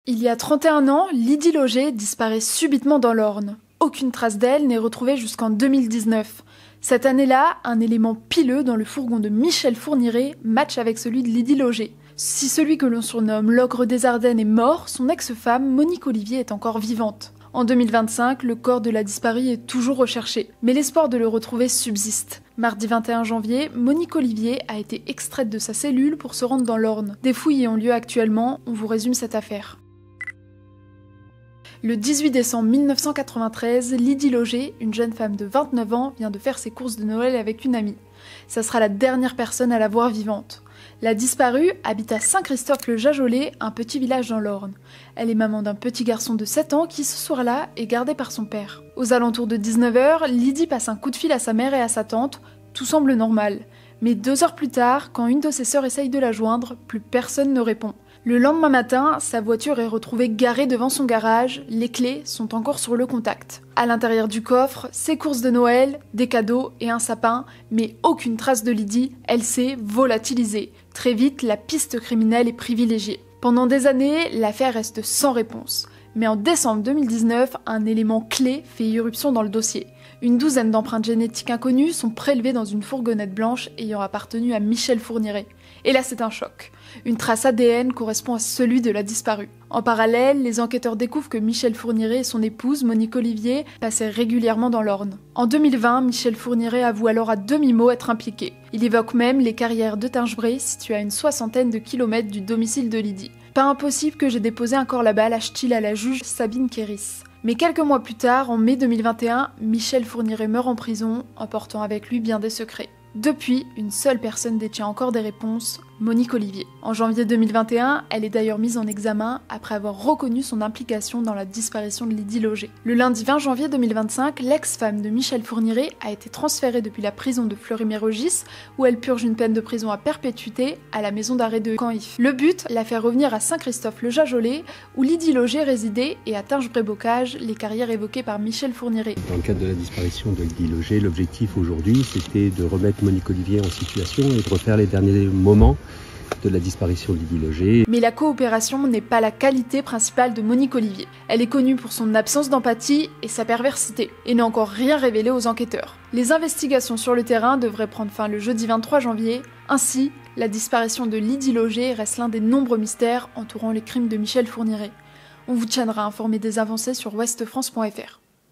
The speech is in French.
Il y a 31 ans, Lydie Loger disparaît subitement dans l'Orne. Aucune trace d'elle n'est retrouvée jusqu'en 2019. Cette année-là, un élément pileux dans le fourgon de Michel Fourniret matche avec celui de Lydie Loger. Si celui que l'on surnomme l'ogre des Ardennes est mort, son ex-femme, Monique Olivier, est encore vivante. En 2025, le corps de la disparue est toujours recherché, mais l'espoir de le retrouver subsiste. Mardi 21 janvier, Monique Olivier a été extraite de sa cellule pour se rendre dans l'Orne. Des fouilles y ont lieu actuellement, on vous résume cette affaire. Le 18 décembre 1993, Lydie Loger, une jeune femme de 29 ans, vient de faire ses courses de Noël avec une amie. Ça sera la dernière personne à la voir vivante. La disparue habite à Saint-Christophe-le-Jajolais, un petit village dans l'Orne. Elle est maman d'un petit garçon de 7 ans qui, ce soir-là, est gardé par son père. Aux alentours de 19h, Lydie passe un coup de fil à sa mère et à sa tante. Tout semble normal. Mais 2 heures plus tard, quand une de ses sœurs essaye de la joindre, plus personne ne répond. Le lendemain matin, sa voiture est retrouvée garée devant son garage, les clés sont encore sur le contact. À l'intérieur du coffre, ses courses de Noël, des cadeaux et un sapin, mais aucune trace de Lydie, elle s'est volatilisée. Très vite, la piste criminelle est privilégiée. Pendant des années, l'affaire reste sans réponse. Mais en décembre 2019, un élément clé fait irruption dans le dossier. Une douzaine d'empreintes génétiques inconnues sont prélevées dans une fourgonnette blanche ayant appartenu à Michel Fourniret. Et là, c'est un choc. Une trace ADN correspond à celui de la disparue. En parallèle, les enquêteurs découvrent que Michel Fourniret et son épouse, Monique Olivier, passaient régulièrement dans l'Orne. En 2020, Michel Fourniret avoue alors à demi-mot être impliqué. Il évoque même les carrières de Tingebray, situées à une 60aine de kilomètres du domicile de Lydie. Pas impossible que j'ai déposé un corps là-bas, lâche-t-il à la juge Sabine Kéris. Mais quelques mois plus tard, en mai 2021, Michel Fourniret meurt en prison, emportant avec lui bien des secrets. Depuis, une seule personne détient encore des réponses, Monique Olivier. En janvier 2021, elle est d'ailleurs mise en examen après avoir reconnu son implication dans la disparition de Lydie Loger. Le lundi 20 janvier 2025, l'ex-femme de Michel Fourniret a été transférée depuis la prison de Fleury-Mérogis, où elle purge une peine de prison à perpétuité, à la maison d'arrêt de Caen-If. Le but, la faire revenir à Saint-Christophe-le-Jajolais, où Lydie Loger résidait, et à Tingebray-Bocage, les carrières évoquées par Michel Fourniret. Dans le cadre de la disparition de Lydie Loger, l'objectif aujourd'hui, c'était de remettre Monique Olivier en situation et de refaire les derniers moments de la disparition de Lydie Loger. Mais la coopération n'est pas la qualité principale de Monique Olivier. Elle est connue pour son absence d'empathie et sa perversité, et n'a encore rien révélé aux enquêteurs. Les investigations sur le terrain devraient prendre fin le jeudi 23 janvier. Ainsi, la disparition de Lydie Loger reste l'un des nombreux mystères entourant les crimes de Michel Fourniret. On vous tiendra informé des avancées sur ouestfrance.fr.